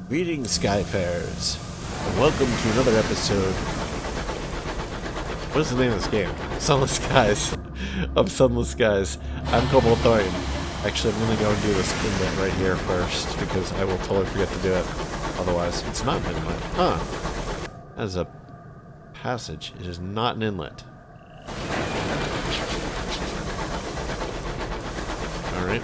Greetings, Skyfarers, and welcome to another episode. What is the name of this game? Sunless Skies. Of Sunless Skies. I'm Cobalt Thorium. Actually, I'm going to go and do this inlet right here first, because I will totally forget to do it. Otherwise, it's not an inlet. Huh. That is a passage. It is not an inlet. Alright.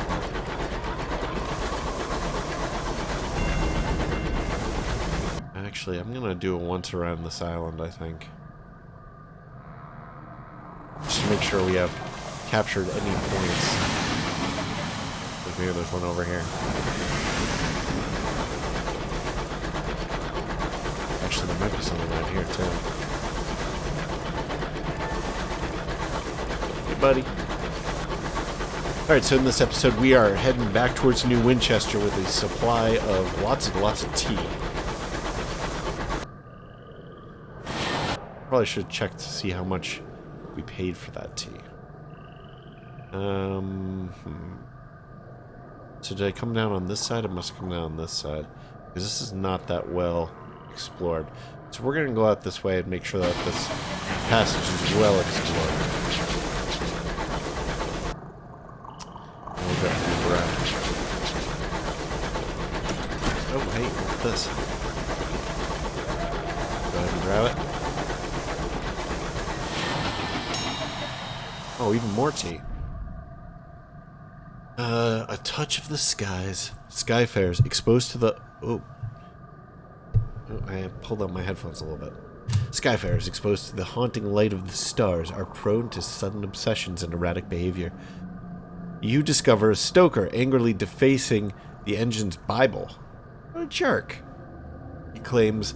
Actually, I'm gonna do it once around this island, I think. Just to make sure we have captured any points. Maybe there's one over here. Actually, there might be something right here, too. Hey, buddy. Alright, so in this episode, we are heading back towards New Winchester with a supply of lots and lots of tea. Probably should check to see how much we paid for that tea. So did I come down on this side? I must have come down on this side. Because this is not that well explored. So we're going to go out this way and make sure that this passage is well explored. And we'll go through around. Oh, hey, what's this? Go ahead and grab it. Oh, even more tea. A touch of the skies. Skyfares exposed to the... Oh, I pulled out my headphones a little bit. Skyfares exposed to the haunting light of the stars are prone to sudden obsessions and erratic behavior. You discover a stoker angrily defacing the engine's Bible. What a jerk. He claims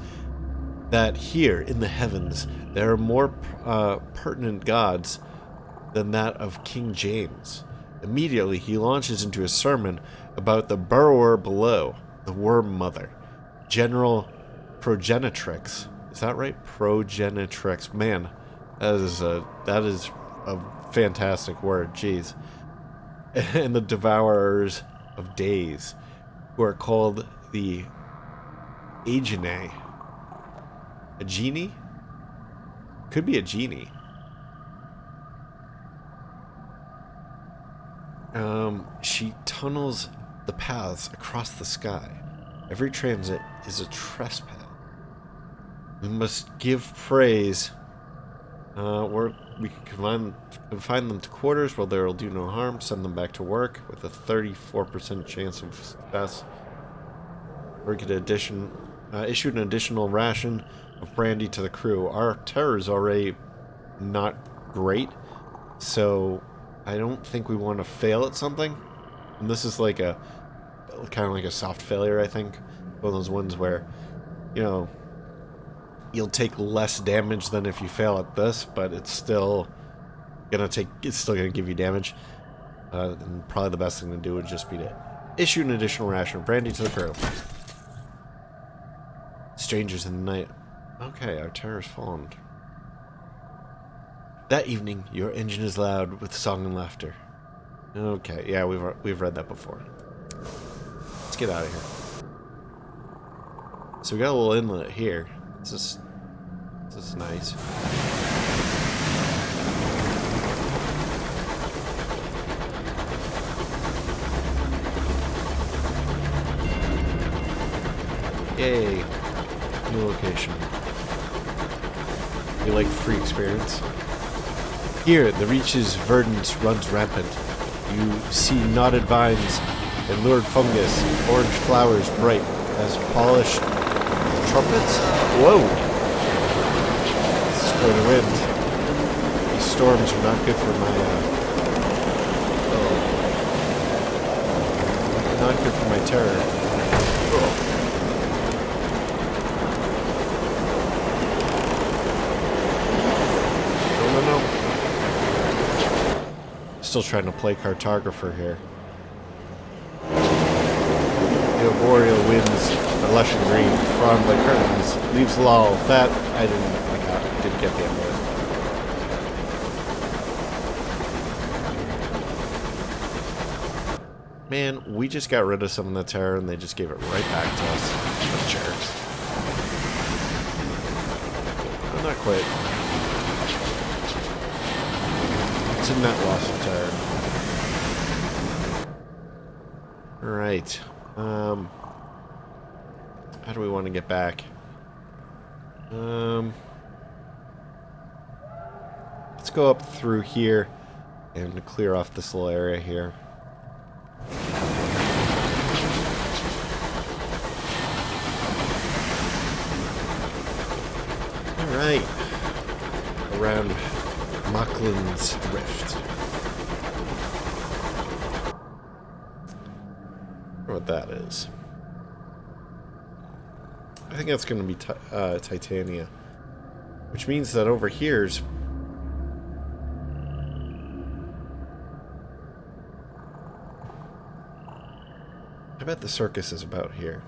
that here in the heavens there are more pertinent gods than that of King James. Immediately, he launches into a sermon about the burrower below, the worm mother, General Progenitrix. Is that right? Progenitrix. Man, that is a fantastic word. Jeez. And the devourers of days, who are called the Aeginae. A genie? Could be a genie. She tunnels the paths across the sky. Every transit is a trespass. We must give praise. We can confine them to quarters where they will do no harm. Send them back to work with a 34% chance of success. Or get issued an additional ration of brandy to the crew. Our terror is already not great, so I don't think we want to fail at something. And this is like a kind of like a soft failure, I think. One of those ones where, you know, you'll take less damage than if you fail at this, but it's still gonna give you damage. And probably the best thing to do would just be to issue an additional ration of brandy to the crew. Strangers in the night. Okay, our terror's fallen. That evening, your engine is loud with song and laughter. Okay, yeah, we've read that before. Let's get out of here. So we got a little inlet here. This is nice. Yay! New location. You like the free experience? Here, the Reach's verdance runs rampant. You see knotted vines and lurid fungus, orange flowers bright as polished trumpets. Whoa! This is quite a wind. These storms are not good for not good for my terror. Oh. Still trying to play cartographer here. The arboreal winds are lush and green, frond like curtains, leaves loll, fat. I didn't get the end of it. Man, we just got rid of some of the terror and they just gave it right back to us. The jerks. But not quite. It's a net loss of terror. Alright. How do we want to get back? Let's go up through here and clear off this little area here. Alright. Around Machlin's Thrift. I wonder what that is. I think that's going to be Titania. Which means that over here's... I bet the circus is about here.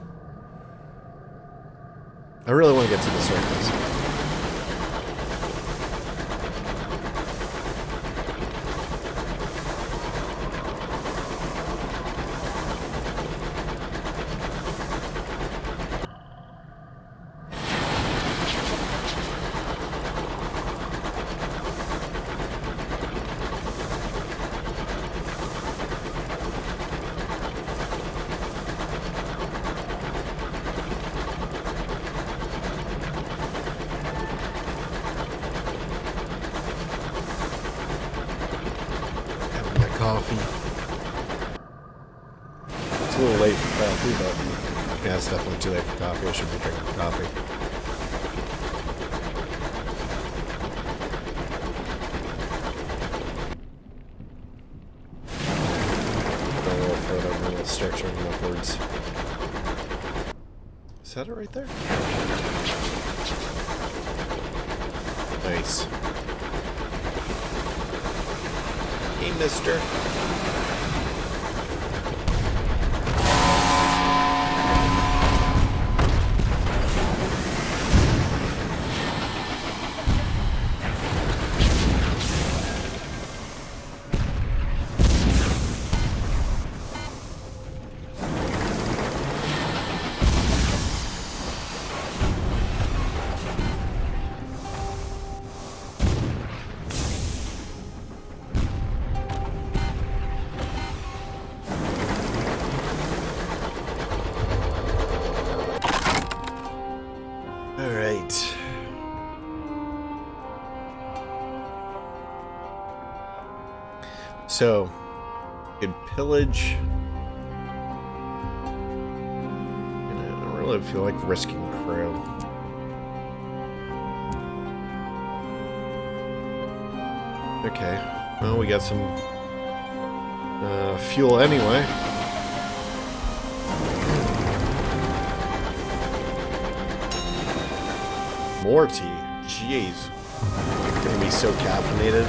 I really want to get to the circus. Coffee. It's a little late for coffee, but yeah, it's definitely too late for coffee. I should be drinking coffee. Go a little further and then we'll start turning upwards. Is that it right there? Nice. Hey, mister. So, you could pillage. And I don't really feel like risking crew. Okay, well, we got some fuel anyway. More tea. Jeez. Gonna be so caffeinated.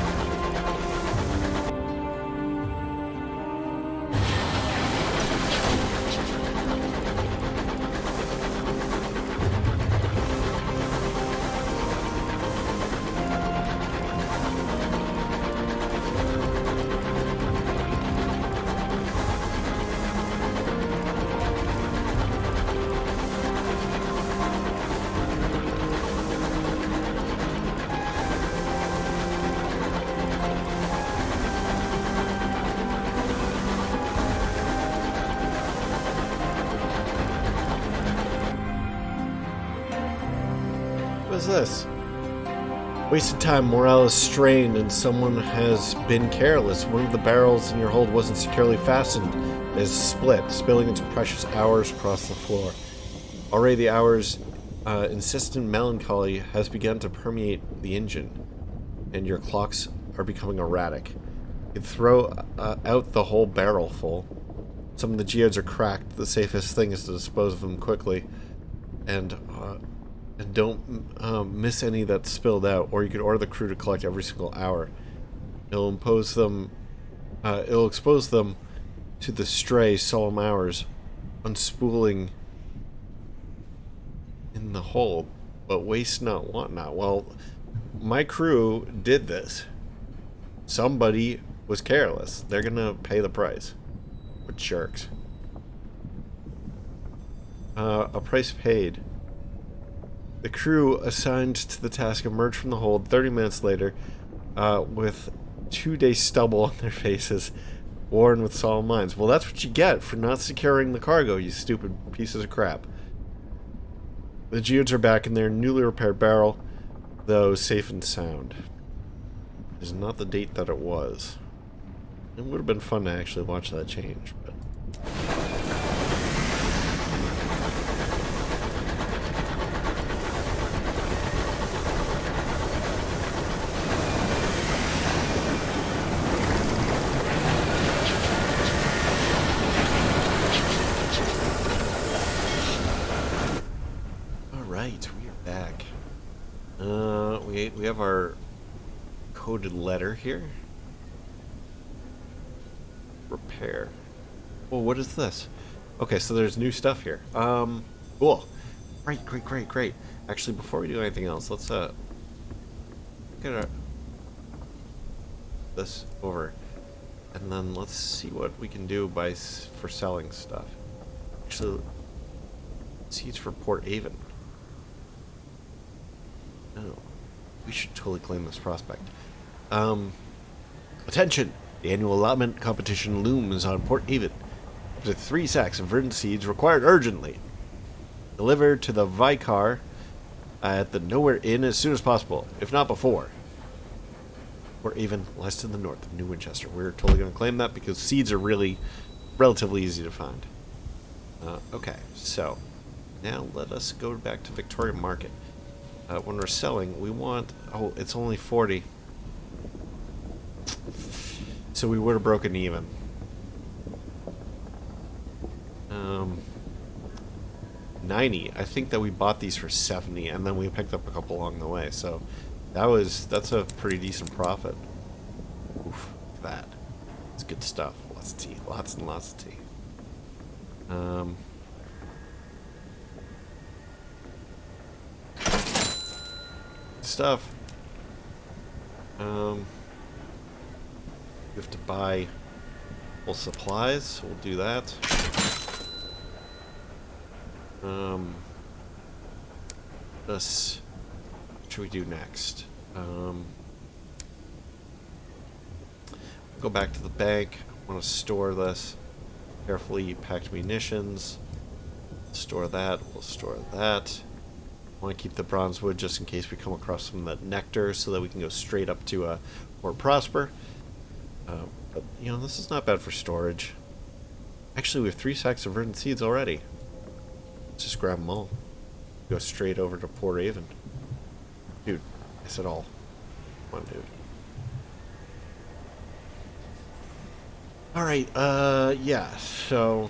What is this? Wasted time, morale is strained, and someone has been careless. One of the barrels in your hold wasn't securely fastened. It is split, spilling its precious hours across the floor. Already the hours' insistent melancholy has begun to permeate the engine, and your clocks are becoming erratic. You can throw out the whole barrel full. Some of the geodes are cracked. The safest thing is to dispose of them quickly, and don't miss any that spilled out, or you could order the crew to collect every single hour. It'll expose them to the stray solemn hours, unspooling in the hold, but waste not, want not. Well, my crew did this. Somebody was careless. They're gonna pay the price. What jerks. A price paid. The crew assigned to the task emerged from the hold 30 minutes later with 2-day stubble on their faces, worn with solemn minds. Well, that's what you get for not securing the cargo, you stupid pieces of crap. The geodes are back in their newly repaired barrel, though safe and sound. It is not the date that it was. It would have been fun to actually watch that change, but... Alright, we are back. We have our coded letter here. Repair. Well, what is this? Okay, so there's new stuff here. Cool. Great. Actually, before we do anything else, let's get this over, and then let's see what we can do for selling stuff. Actually, seeds for Port Avon. Oh, we should totally claim this prospect. Attention! The annual allotment competition looms on Port Avon. Up to 3 sacks of verdant seeds required urgently. Delivered to the Vicar at the Nowhere Inn as soon as possible, if not before. Port Avon lies to the north of New Winchester. We're totally going to claim that because seeds are really relatively easy to find. Okay, so now let us go back to Victoria Market. When we're selling, we want... Oh, it's only 40. So we would have broken even. 90. I think that we bought these for 70, and then we picked up a couple along the way. So that's a pretty decent profit. Oof, that. It's good stuff. Lots of tea. Lots and lots of tea. Stuff. We have to buy full supplies, so we'll do that. What should we do next? Go back to the bank. I want to store this. Carefully packed munitions. Store that. We'll store that. I want to keep the bronze wood just in case we come across some of that nectar so that we can go straight up to Port Prosper. But, you know, this is not bad for storage. Actually, we have 3 sacks of verdant seeds already. Let's just grab them all. Go straight over to Port Avon. Dude, I said all. Come on, dude. Alright, yeah, so...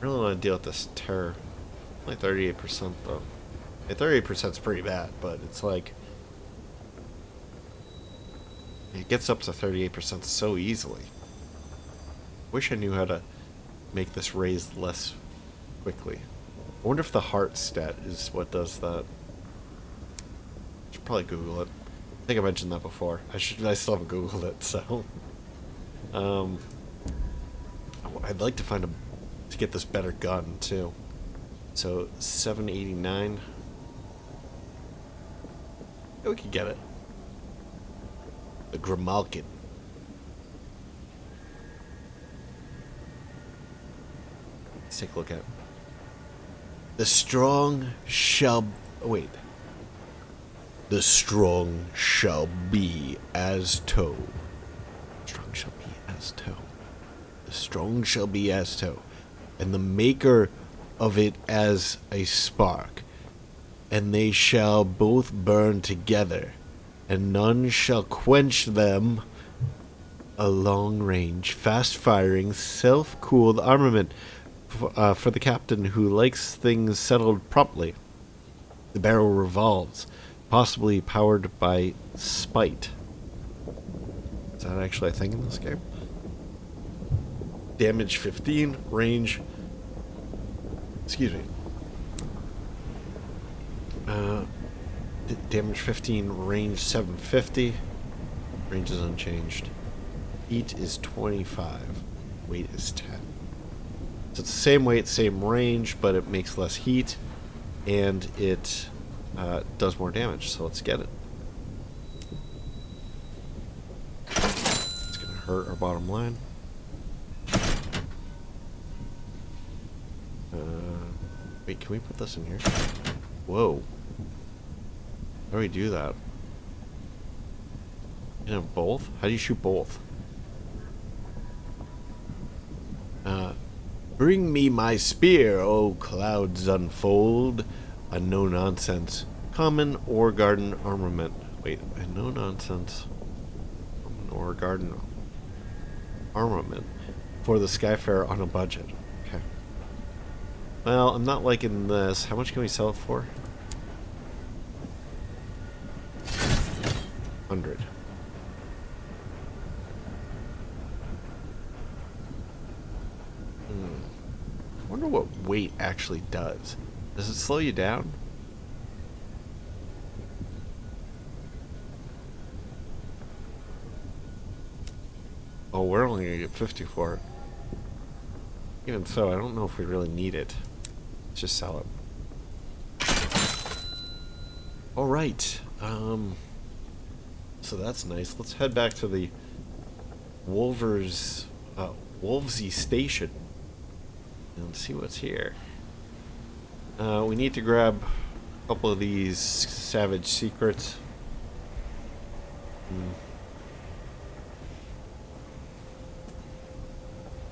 I really want to deal with this terror. Only 38% though. 38% is pretty bad, but it's like... It gets up to 38% so easily. Wish I knew how to make this raise less quickly. I wonder if the heart stat is what does that. Should probably Google it. I think I mentioned that before. I still haven't Googled it, so. I'd like to find to get this better gun too. So 789. Yeah, we could get it. The Grimalkin. Let's take a look at it. The strong shall... Wait. The strong shall be as tow. Strong shall be as tow. The strong shall be as tow. And the maker of it as a spark. And they shall both burn together. And none shall quench them. A long-range, fast-firing, self-cooled armament for the captain who likes things settled promptly. The barrel revolves, possibly powered by spite. Is that actually a thing in this game? Damage 15, range... Excuse me. Damage 15, range 750. Range is unchanged. Heat is 25. Weight is 10. So it's the same weight, same range, but it makes less heat, and it does more damage. So let's get it. It's going to hurt our bottom line. Wait, can we put this in here? Whoa. How do we do that? You know, both? How do you shoot both? Bring me my spear, O clouds unfold. A no-nonsense. Common or garden armament. Wait, a no-nonsense. Common or garden armament. For the Skyfarer on a budget. Okay. Well, I'm not liking this. How much can we sell it for? 100. I wonder what weight actually does. Does it slow you down? Oh, we're only gonna get 50 for it. Even so, I don't know if we really need it. Let's just sell it. Alright. So that's nice. Let's head back to the Wolvesy Station and see what's here. We need to grab a couple of these savage secrets.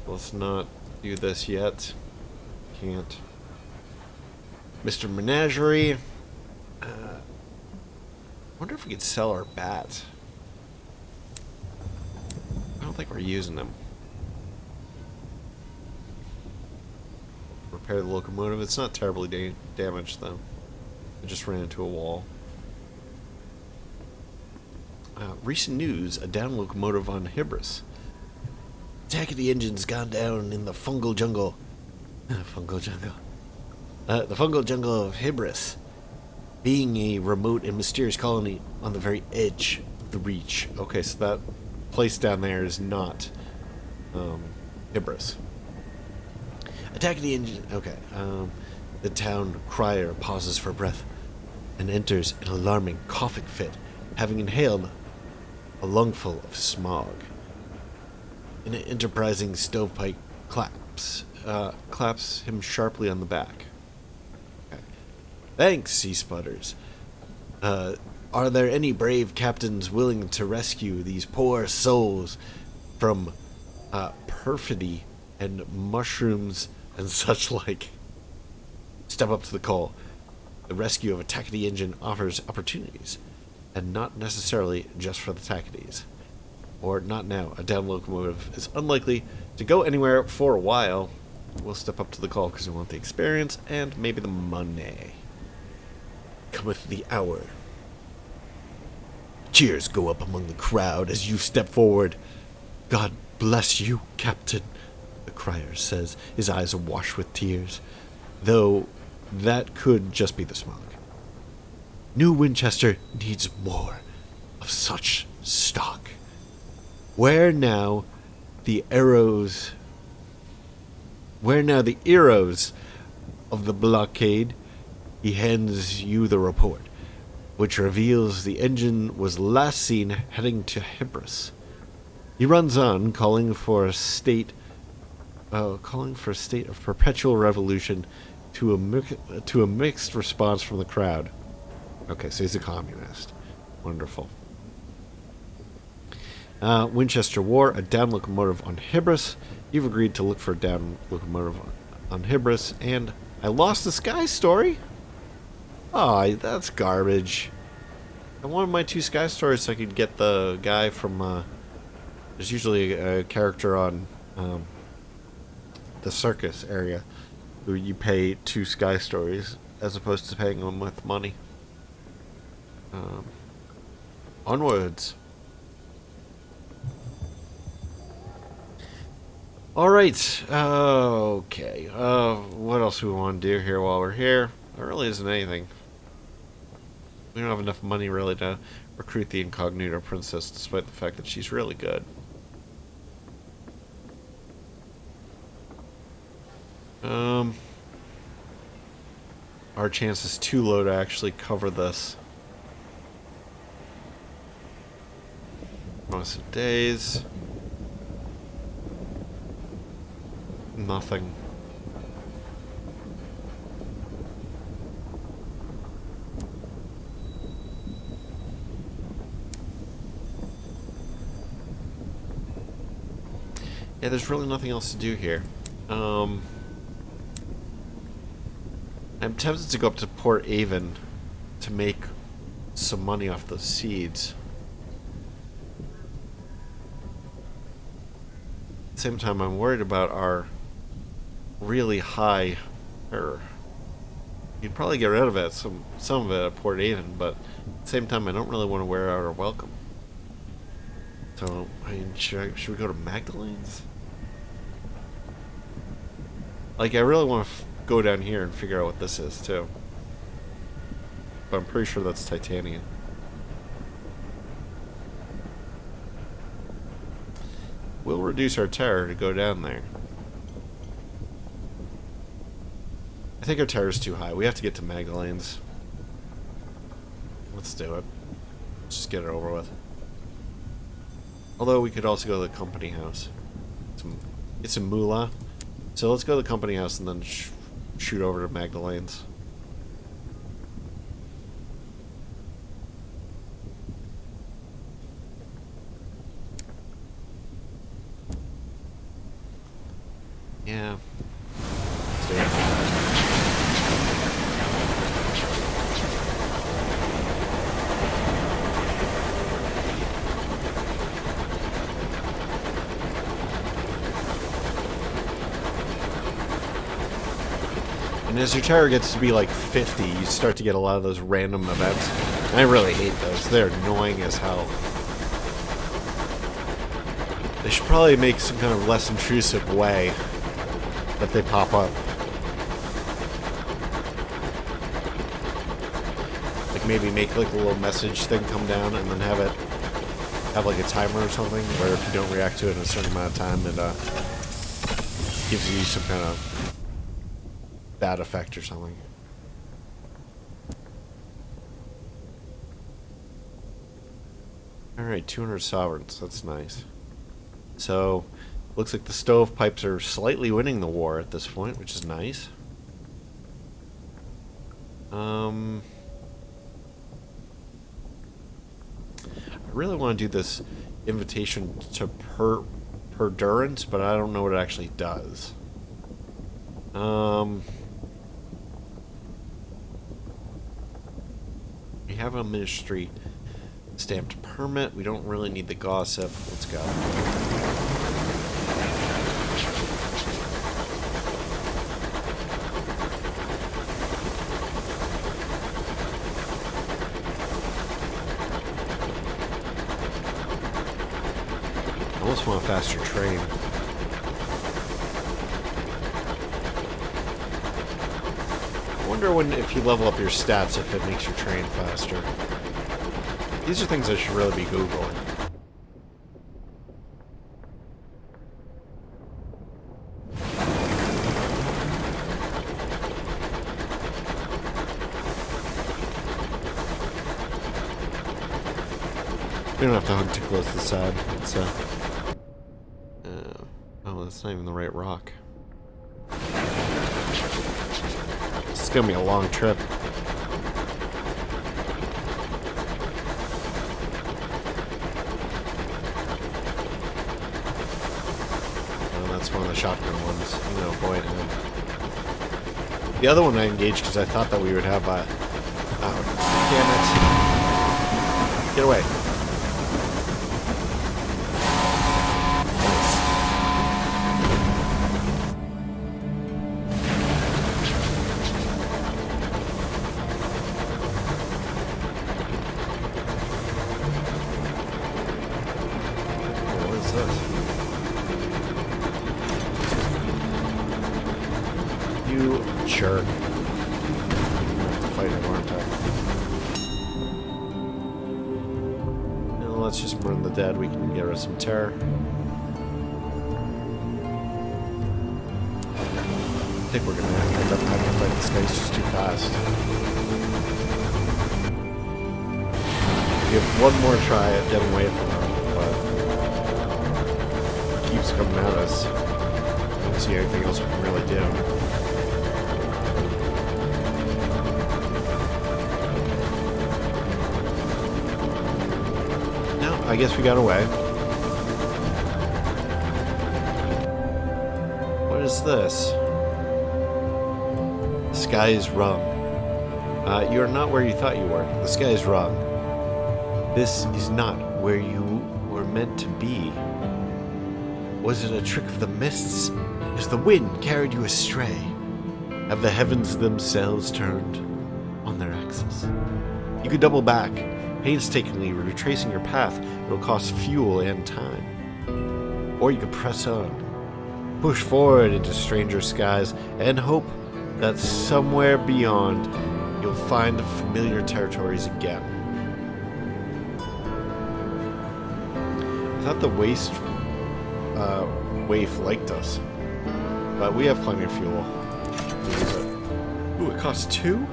Let's not do this yet. Can't. Mr. Menagerie. Wonder if we could sell our bat. I don't think we're using them. Repair the locomotive. It's not terribly damaged though. It just ran into a wall. Recent news: a down locomotive on Hybris. Attack of the engine's gone down in the fungal jungle. Fungal jungle. The fungal jungle of Hybris. Being a remote and mysterious colony on the very edge of the Reach. Okay, so that place down there is not Hybris. Attack of the engine. Okay. The town crier pauses for breath and enters an alarming coughing fit, having inhaled a lungful of smog. An enterprising stovepipe claps him sharply on the back. Okay. Thanks, he sputters. Are there any brave captains willing to rescue these poor souls from perfidy and mushrooms and such like? Step up to the call. The rescue of a Tackety engine offers opportunities, and not necessarily just for the Tacketies. Or not now. A down locomotive is unlikely to go anywhere for a while. We'll step up to the call because we want the experience and maybe the money. Cometh the hour. Cheers go up among the crowd as you step forward. God bless you, Captain, the crier says, his eyes awash with tears, though that could just be the smog. New Winchester needs more of such stock. Where now the arrows of the blockade? He hands you the report, which reveals the engine was last seen heading to Hybris. He runs on, calling for a state of perpetual revolution to a mixed response from the crowd. Okay, so he's a communist. Wonderful. Winchester War, a down locomotive on Hybris. You've agreed to look for a down locomotive on Hybris, and I lost the Sky story? Oh, that's garbage. I wanted my 2 Sky stories so I could get the guy from, there's usually a character on, the circus area who you pay 2 Sky stories as opposed to paying them with money. Onwards. Alright, okay, what else do we want to do here while we're here? There really isn't anything. We don't have enough money really to recruit the incognito princess despite the fact that she's really good. Our chance is too low to actually cover this. Most of days. Nothing. Yeah, there's really nothing else to do here. I'm tempted to go up to Port Avon to make some money off those seeds. At the same time, I'm worried about our really high error. You'd probably get rid of it, some of it at Port Avon, but at the same time, I don't really want to wear out our welcome. So, I mean, should we go to Magdalene's? Like, I really want to go down here and figure out what this is, too. But I'm pretty sure that's titanium. We'll reduce our terror to go down there. I think our terror is too high. We have to get to Magdalene's. Let's do it. Let's just get it over with. Although we could also go to the company house. It's a moolah. So let's go to the company house and then shoot over to Magdalene's. Yeah. Let's do it. And as your tower gets to be like 50, you start to get a lot of those random events. And I really hate those. They're annoying as hell. They should probably make some kind of less intrusive way that they pop up. Like maybe make like a little message thing come down and then have like a timer or something where if you don't react to it in a certain amount of time, it gives you some kind of bad effect or something. Alright, 200 sovereigns. That's nice. So, looks like the stovepipes are slightly winning the war at this point, which is nice. I really want to do this invitation to perdurance, but I don't know what it actually does. We have a ministry stamped permit. We don't really need the gossip. Let's go. I almost want a faster train. I wonder if you level up your stats if it makes your train faster. These are things I should really be Googling. We don't have to hug too close to the side. It's oh, that's not even the right rock. It's gonna be a long trip. Oh, that's one of the shotgun ones. I'm gonna avoid him. The other one I engaged because I thought that we would have oh, damn it. Get away. You jerk. I'm gonna have to fight him, aren't I? let's just burn the dead. We can get rid of some terror. I think we're gonna end up having to fight this guy. He's just too fast. We have one more try at getting away from him, but he keeps coming at us. I don't see anything else we can really do. No, I guess we got away. What is this? The sky is wrong. You're not where you thought you were. The sky is wrong. This is not where you were meant to be. Was it a trick of the mists? Has the wind carried you astray? Have the heavens themselves turned on their axis? You could double back, painstakingly retracing your path. It'll cost fuel and time. Or you could press on, push forward into stranger skies, and hope that somewhere beyond you'll find the familiar territories again. I thought the waif liked us, but we have plenty of fuel. Ooh, it costs 2?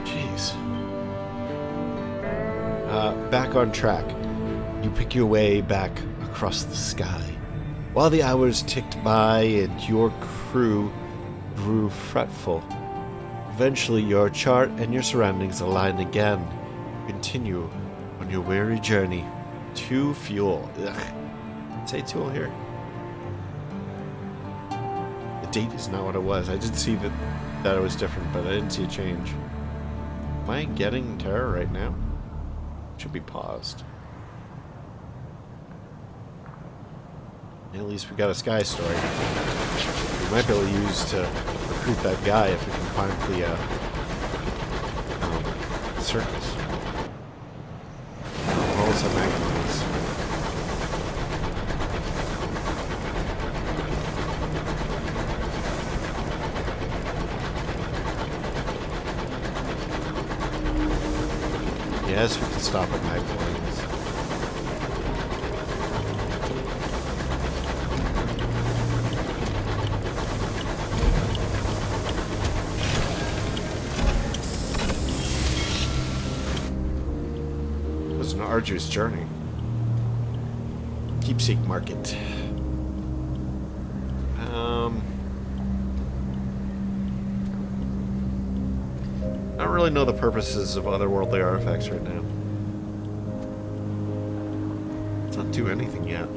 Jeez. Back on track. You pick your way back across the sky. While the hours ticked by and your crew grew fretful, eventually your chart and your surroundings align again. Continue on your weary journey to fuel. Ugh. Say fuel here. The date is not what it was. I did see that it was different, but I didn't see a change. Am I getting terror right now? It should be paused. At least we got a sky story. We might be able to use to recruit that guy if we can find the circus. All some magazines. Yes, we can stop at magazines. An arduous journey. Keepsake market. I don't really know the purposes of otherworldly artifacts right now. Let's not do anything yet.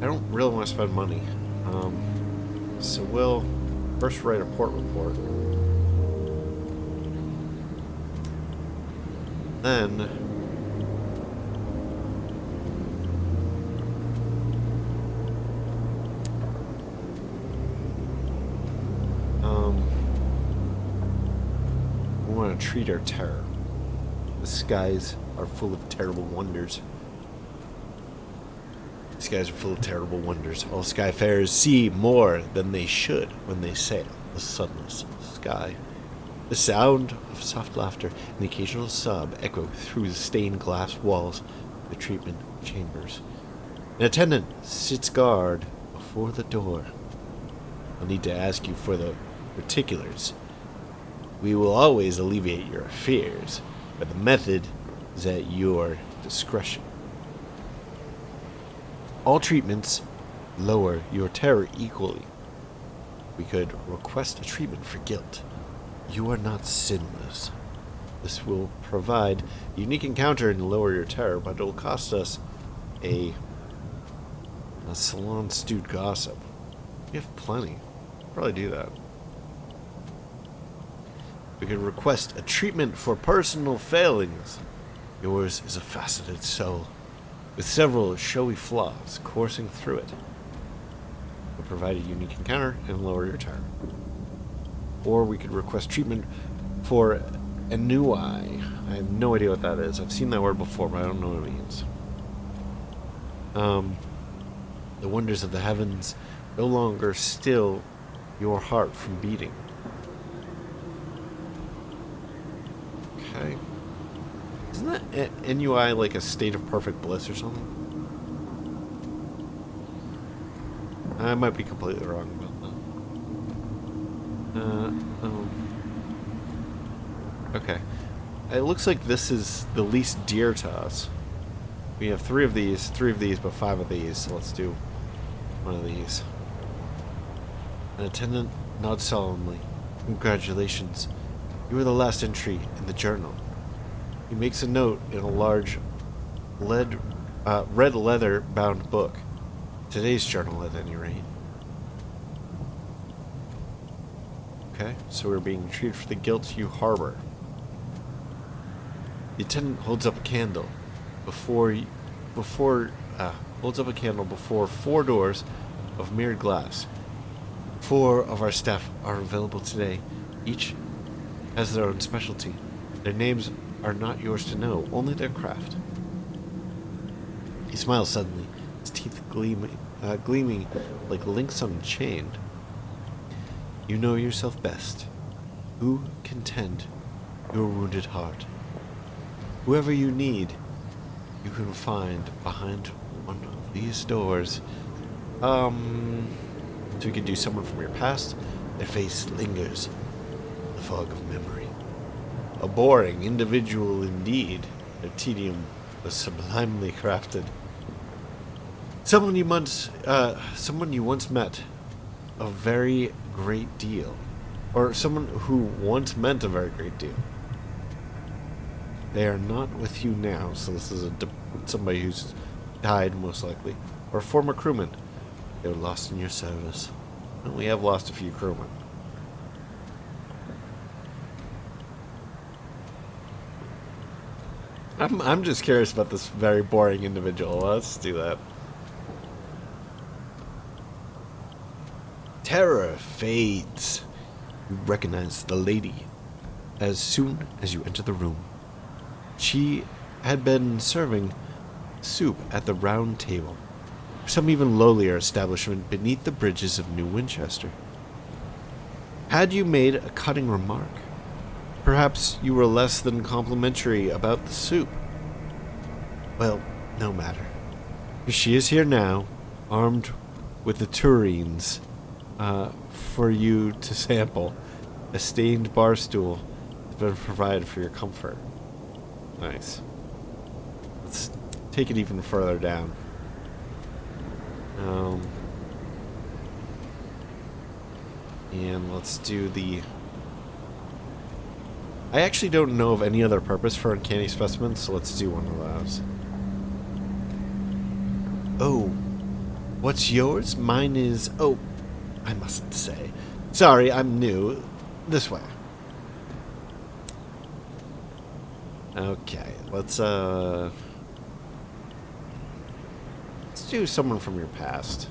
I don't really want to spend money. So we'll first write a port report. Then we want to treat our terror. The skies are full of terrible wonders. The skies are full of terrible wonders. All skyfarers see more than they should when they sail the sunless sky. The sound of soft laughter and the occasional sob echo through the stained glass walls of the treatment chambers. An attendant sits guard before the door. I'll need to ask you for the particulars. We will always alleviate your fears, but the method is at your discretion. All treatments lower your terror equally. We could request a treatment for guilt. You are not sinless. This will provide a unique encounter and lower your terror, but it will cost us a salon stewed gossip. We have plenty. Probably do that. We could request a treatment for personal failings. Yours is a faceted soul, with several showy flaws coursing through it. Will provide a unique encounter and lower your terror. Or we could request treatment for ennui. I have no idea what that is. I've seen that word before, but I don't know what it means. The wonders of the heavens no longer still your heart from beating. Okay. Isn't that NUI like a state of perfect bliss or something? I might be completely wrong about that. Okay. It looks like this is the least dear to us. We have three of these, but 5 of these, so let's do one of these. An attendant nods solemnly. Congratulations. You were the last entry in the journal. He makes a note in a large red leather bound book. Today's journal, at any rate. Okay, so we're being treated for the guilt you harbor. The attendant holds up a candle before 4 doors of mirrored glass. 4 of our staff are available today. Each has their own specialty. Their names are not yours to know, only their craft. He smiles suddenly, his teeth gleaming like links on a chain. You know yourself best. Who can tend your wounded heart? Whoever you need, you can find behind one of these doors. So we could do someone from your past. Their face lingers in the fog of memory. A boring individual indeed. Their tedium was sublimely crafted. Someone you once met a very great deal. Or someone who once meant a very great deal. They are not with you now, so this is somebody who's died, most likely. Or a former crewman. They were lost in your service. And we have lost a few crewmen. I'm just curious about this very boring individual. Let's do that. Terror fades. You recognize the lady as soon as you enter the room. She had been serving soup at the round table, some even lowlier establishment beneath the bridges of New Winchester. Had you made a cutting remark? Perhaps you were less than complimentary about the soup. Well, no matter. She is here now, armed with the turines for you to sample. A stained bar stool has been provided for your comfort. Nice. Let's take it even further down. And let's do the... I actually don't know of any other purpose for uncanny specimens, so let's do one of those. Oh, what's yours? Mine is... Oh, I mustn't say. Sorry, I'm new. This way. Okay, let's do someone from your past.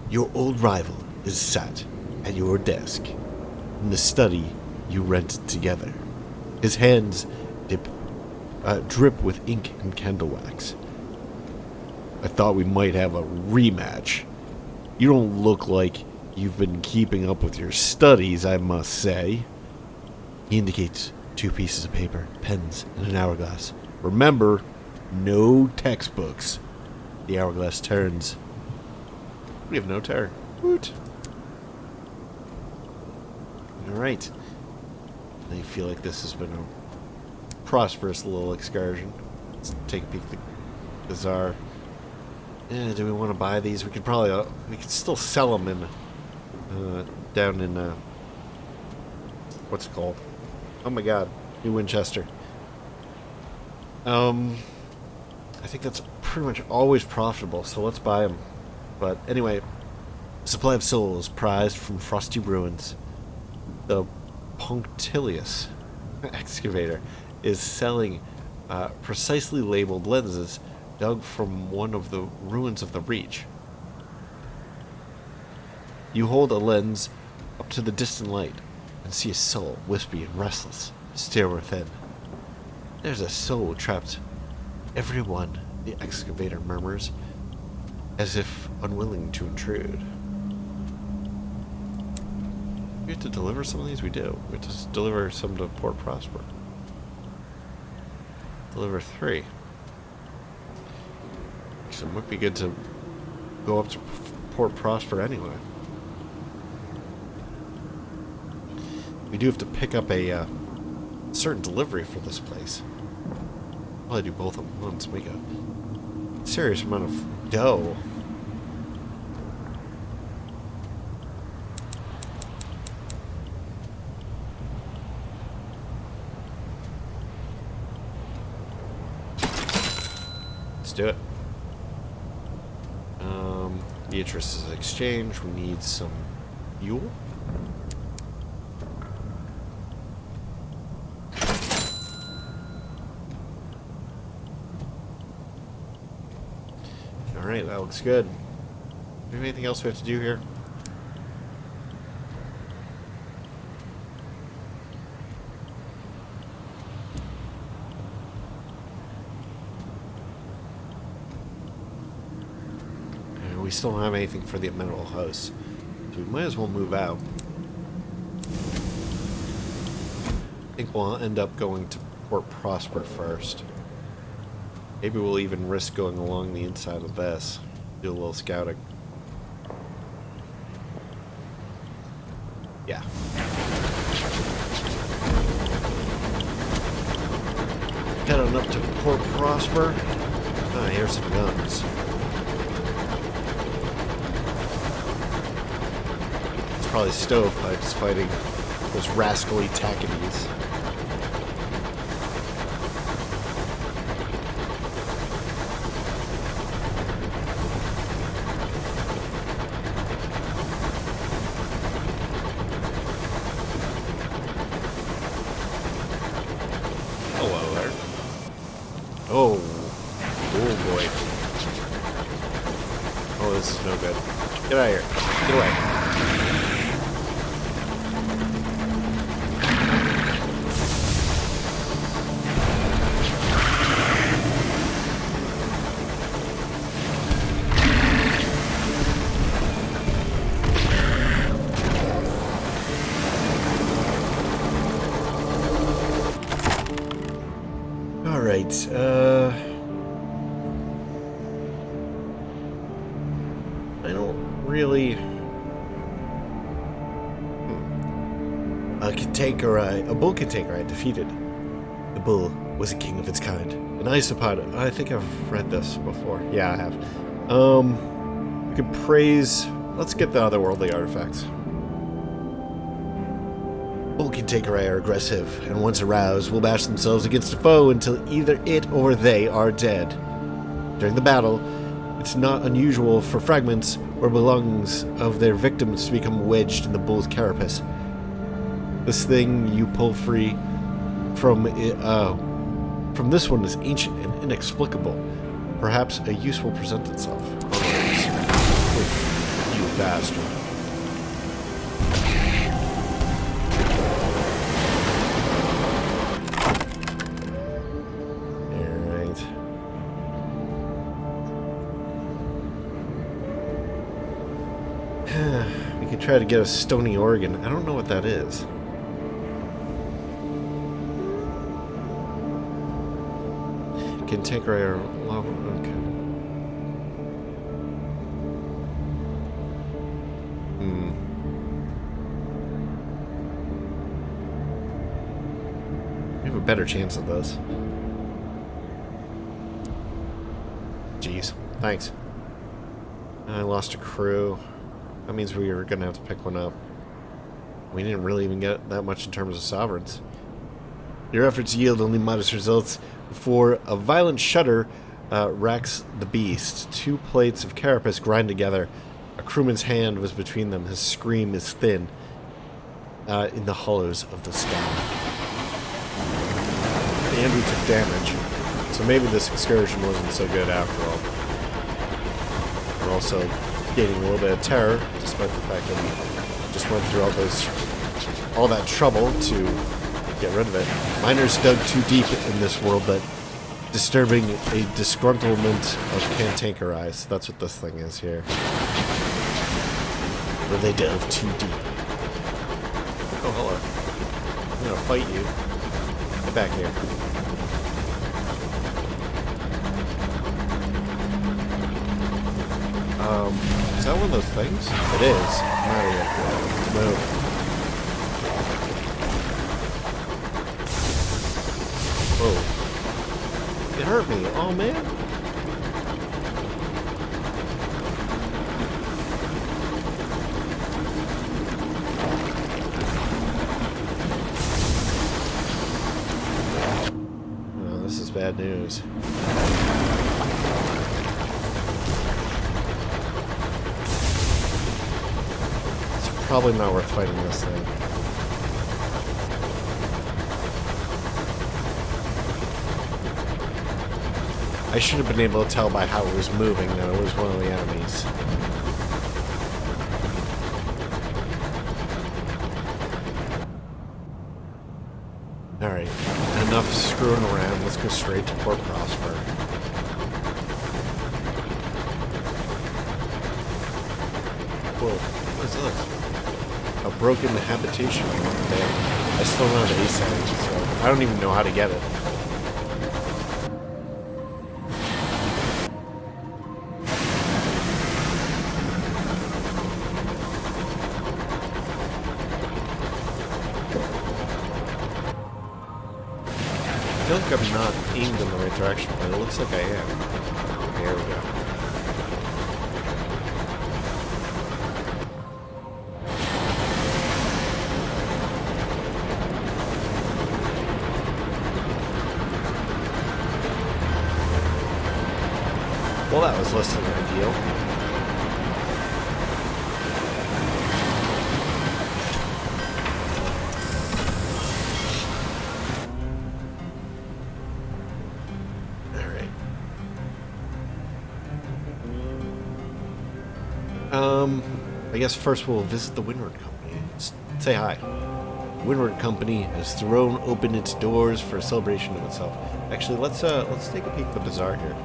Your old rival is sat at your desk in the study you rented together. His hands drip with ink and candle wax. I thought we might have a rematch. You don't look like you've been keeping up with your studies, I must say. He indicates 2 pieces of paper, pens, and an hourglass. Remember, no textbooks. The hourglass turns. We have no terror. Woot. Alright. I feel like this has been a prosperous little excursion. Let's take a peek at the bazaar. Do we want to buy these? We could probably... we could still sell them in... down in... what's it called? Oh my god. New Winchester. I think that's pretty much always profitable, so let's buy them. But anyway, supply of souls prized from frosty ruins. The punctilious excavator is selling precisely labeled lenses dug from one of the ruins of the Reach. You hold a lens up to the distant light and see a soul, wispy and restless, stare within. There's a soul trapped. Everyone, the excavator murmurs, as if unwilling to intrude. We have to deliver some of these? We do. We have to deliver some to Port Prosper. Deliver 3. So it might be good to go up to Port Prosper anyway. We do have to pick up a certain delivery for this place. Probably do both at once. Make a serious amount of dough. Let's do it. Beatrice is exchange. We need some fuel. Alright, that looks good. Do we have anything else we have to do here? We still don't have anything for the mineral house, so we might as well move out. I think we'll end up going to Port Prosper first. Maybe we'll even risk going along the inside of this. Do a little scouting. Yeah. Head on up to Port Prosper. Ah, here's some guns. It's probably stovepipes fighting those rascally Tackities. Oh. Oh boy. Oh, this is no good. Get out of here. Get away. Alright, I don't really... A bull Cantankeri defeated. The bull was a king of its kind. An isopod. I think I've read this before. Yeah, I have. We could praise... Let's get the otherworldly artifacts. Bull Cantankeri are aggressive, and once aroused, will bash themselves against a foe until either it or they are dead. During the battle, it's not unusual for fragments or belongings of their victims to become wedged in the bull's carapace. This thing you pull free from this one is ancient and inexplicable. Perhaps a use will present itself. You bastard. We could try to get a stony organ. I don't know what that is. Cantankeri or lava. Okay. We have a better chance of those. Jeez. Thanks. I lost a crew. That means we are going to have to pick one up. We didn't really even get that much in terms of sovereigns. Your efforts yield only modest results before a violent shudder racks the beast. 2 plates of carapace grind together. A crewman's hand was between them. His scream is thin in the hollows of the sky. And we took damage. So maybe this excursion wasn't so good after all. We're also gaining a little bit of terror, despite the fact that we just went through all that trouble to get rid of it. Miners dug too deep in this world, but disturbing a disgruntlement of Cantankeri. So that's what this thing is here. Where they delve too deep. gonna fight you. Get back here. Is that one of those things? It is. I'm out of here. Move. Whoa. It hurt me. Oh, man. Oh, this is bad news. Probably not worth fighting this thing. I should have been able to tell by how it was moving that it was one of the enemies. Alright, enough screwing around. Let's go straight to Port Prosper. Whoa, what is this? A broken habitation. Damn. I still don't have A-Sound, so I don't even know how to get it. I feel like I'm not aimed in the right direction, but it looks like I am. There we go. Well, that was less than ideal. Alright. I guess first we'll visit the Windward Company. Say hi. The Windward Company has thrown open its doors for a celebration of itself. Actually, let's take a peek at the bazaar here.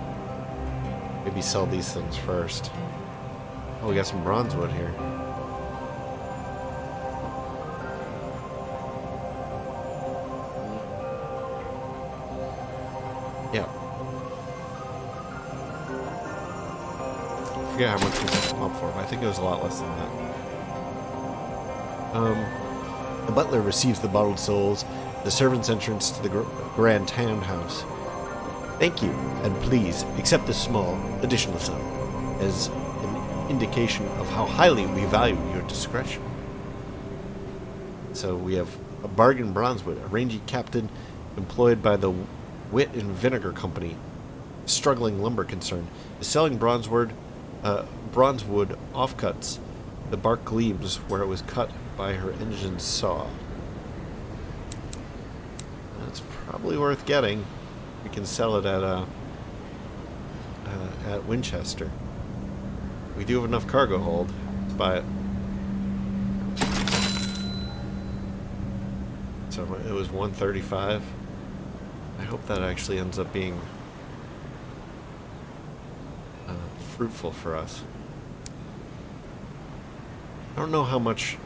Maybe sell these things first. Oh, we got some bronze wood here. Yeah. I forget how much we can pump for, but I think it was a lot less than that. The butler receives the bottled souls, the servant's entrance to the grand townhouse. Thank you, and please accept this small additional sum as an indication of how highly we value your discretion. So we have a bargain bronzewood, a rangy captain employed by the Wit and Vinegar Company, a struggling lumber concern, is selling bronzewood offcuts. The bark gleams where it was cut by her engine's saw. That's probably worth getting. We can sell it at Winchester. We do have enough cargo hold to buy it. So it was 135. I hope that actually ends up being fruitful for us. I don't know how much.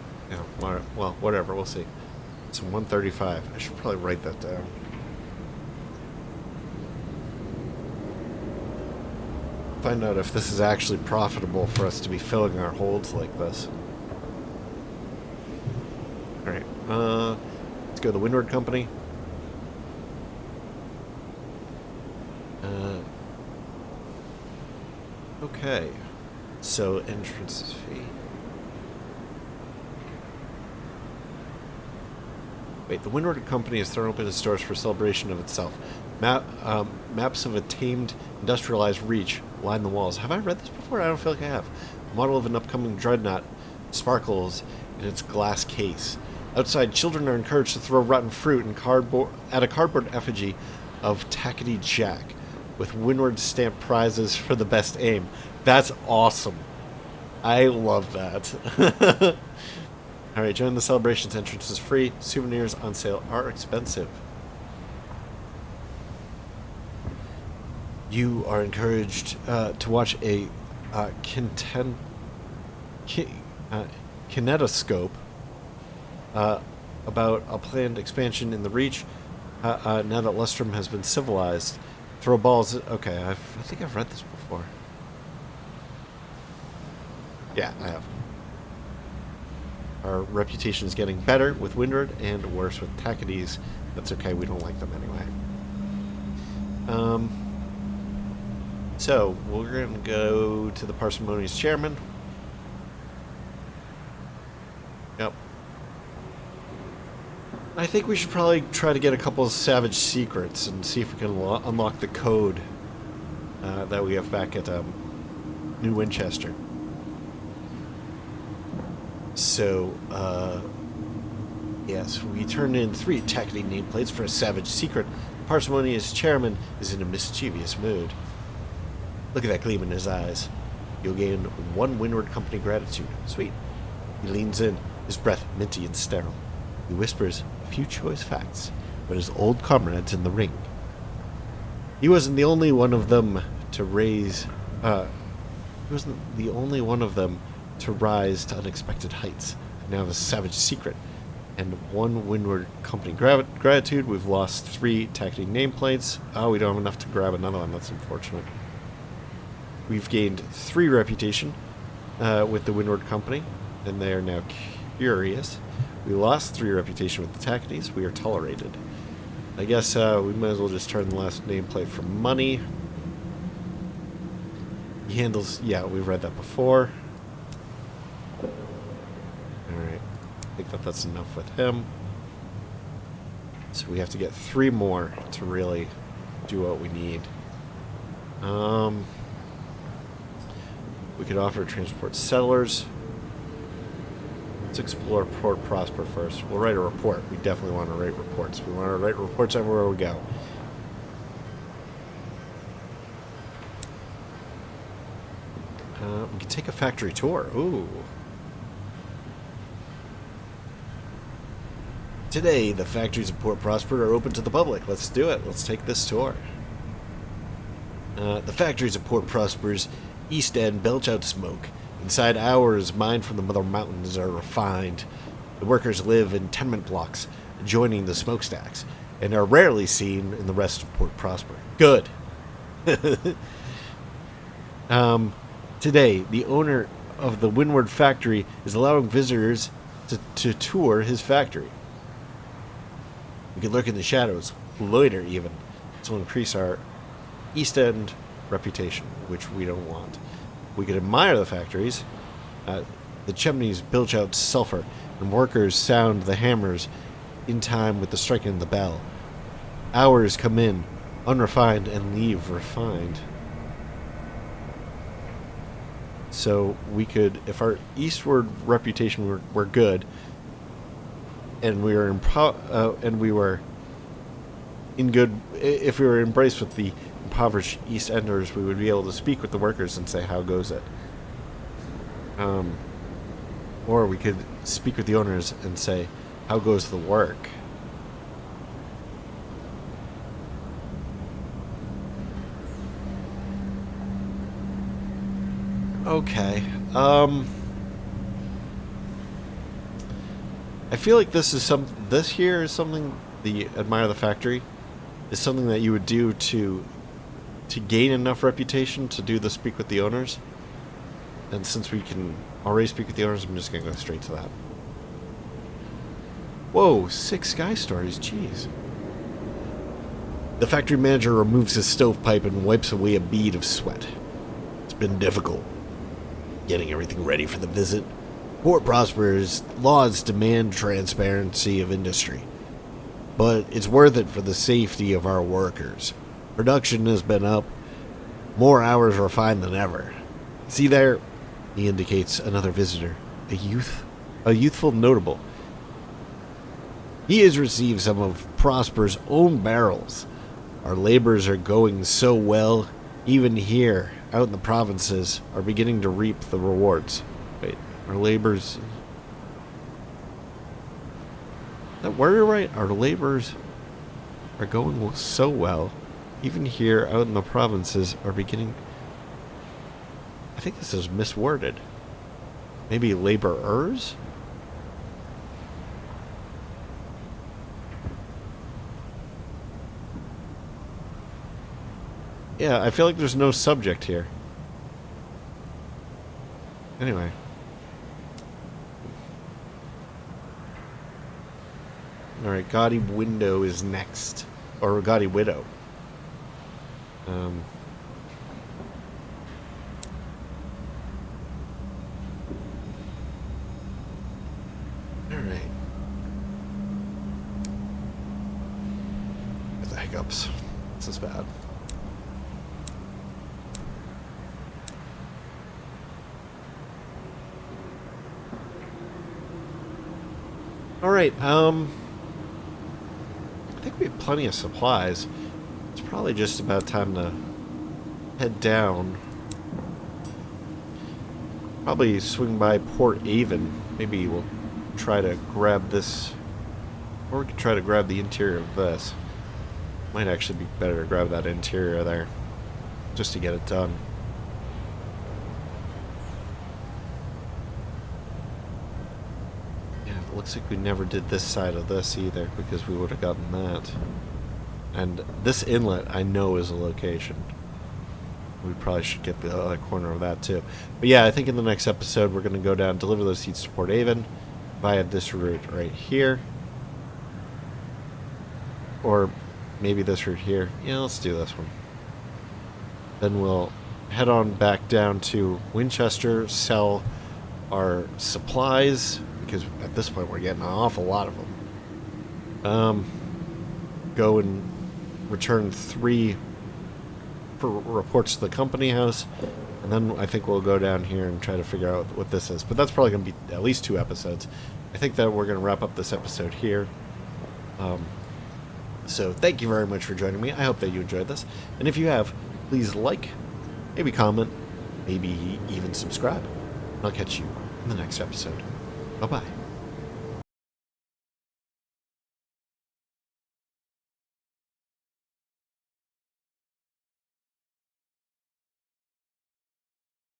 Well, whatever. We'll see. It's 135. I should probably write that down. Find out if this is actually profitable for us to be filling our holds like this. Alright, let's go to the Windward Company. Okay, so entrance fee. Wait, the Windward Company has thrown open its doors for celebration of itself. Maps of a tamed, industrialized reach line the walls. Have I read this before? I don't feel like I have. A model of an upcoming dreadnought sparkles in its glass case. Outside, children are encouraged to throw rotten fruit and at a cardboard effigy of Tackety Jack, with Windward stamped prizes for the best aim. That's awesome. I love that. Alright, join the celebrations. Entrance is free. Souvenirs on sale are expensive. You are encouraged to watch a kinetoscope about a planned expansion in the Reach now that Lustrum has been civilized. Throw balls. Okay, I think I've read this before. Yeah, I have. Our reputation is getting better with Windward and worse with Tachytes. That's okay, we don't like them anyway. So, we're going to go to the Parsimony's chairman. Yep. I think we should probably try to get a couple of savage secrets and see if we can unlock the code that we have back at New Winchester. So, yes, we turned in 3 Tachyte nameplates for a savage secret. Parsimony's chairman is in a mischievous mood. Look at that gleam in his eyes. You'll gain 1 Windward Company gratitude. Sweet. He leans in, his breath minty and sterile. He whispers a few choice facts about his old comrades in the ring. He wasn't the only one of them to rise to unexpected heights. Now have a savage secret and 1 Windward Company gratitude. We've lost 3 Tachyte nameplates. Oh, we don't have enough to grab another one. That's unfortunate. We've gained 3 reputation with the Windward Company, and they are now curious. We lost 3 reputation with the Tachytes. We are tolerated. I guess we might as well just turn the last nameplate for money. He handles... Yeah, we've read that before. Alright. I think that's enough with him. So we have to get 3 more to really do what we need. We could offer to transport settlers. Let's explore Port Prosper first. We'll write a report. We definitely want to write reports. We want to write reports everywhere we go. We could take a factory tour. Ooh. Today, the factories of Port Prosper are open to the public. Let's do it. Let's take this tour. The factories of Port Prosper's east end belch out smoke. Inside hours, mined from the Mother Mountains are refined. The workers live in tenement blocks adjoining the smokestacks and are rarely seen in the rest of Port Prosper. Good. Today, the owner of the Windward factory is allowing visitors to tour his factory. We could lurk in the shadows, loiter even, to increase our East End reputation, which we don't want. We could admire the factories. The chimneys bilge out sulfur, and workers sound the hammers in time with the striking of the bell. Hours come in, unrefined, and leave refined. So we could, if our eastward reputation were good, and we were if we were embraced with the impoverished East Enders, we would be able to speak with the workers and say, how goes it? Or we could speak with the owners and say, how goes the work? Okay. I feel like this here is something, the admire the factory is something that you would do to gain enough reputation to do the speak with the owners. And since we can already speak with the owners, I'm just going to go straight to that. Whoa, 6 sky stories, jeez. The factory manager removes his stovepipe and wipes away a bead of sweat. It's been difficult getting everything ready for the visit. Port Prosper's laws demand transparency of industry, but it's worth it for the safety of our workers. Production has been up, more hours refined than ever. See there? He indicates another visitor, a youthful notable. He has received some of Prosper's own barrels. Our labors are going so well, even here, out in the provinces, are beginning to reap the rewards. Wait, our labors... That word right? Our labors are going so well, even here, out in the provinces, are beginning... I think this is misworded. Maybe laborers? Yeah, I feel like there's no subject here. Anyway. Alright, Gaudy Window is next. Or Gaudy Widow. Alright. The hiccups. This is bad. Alright, I think we have plenty of supplies. It's probably just about time to head down. Probably swing by Port Avon. Maybe we'll try to grab this, or we could try to grab the interior of this. Might actually be better to grab that interior there, just to get it done. Yeah, it looks like we never did this side of this either, because we would have gotten that. And this inlet, I know, is a location. We probably should get the other corner of that too. But yeah, I think in the next episode we're going to go down, deliver those seeds to Port Avon via this route right here. Or maybe this route here. Yeah, let's do this one. Then we'll head on back down to Winchester, sell our supplies, because at this point we're getting an awful lot of them. Go and return 3 reports to the company house, and then I think we'll go down here and try to figure out what this is. But that's probably going to be at least 2 episodes. I think that we're going to wrap up this episode here. So thank you very much for joining me. I hope that you enjoyed this. And if you have, please like, maybe comment, maybe even subscribe. I'll catch you in the next episode. Bye-bye.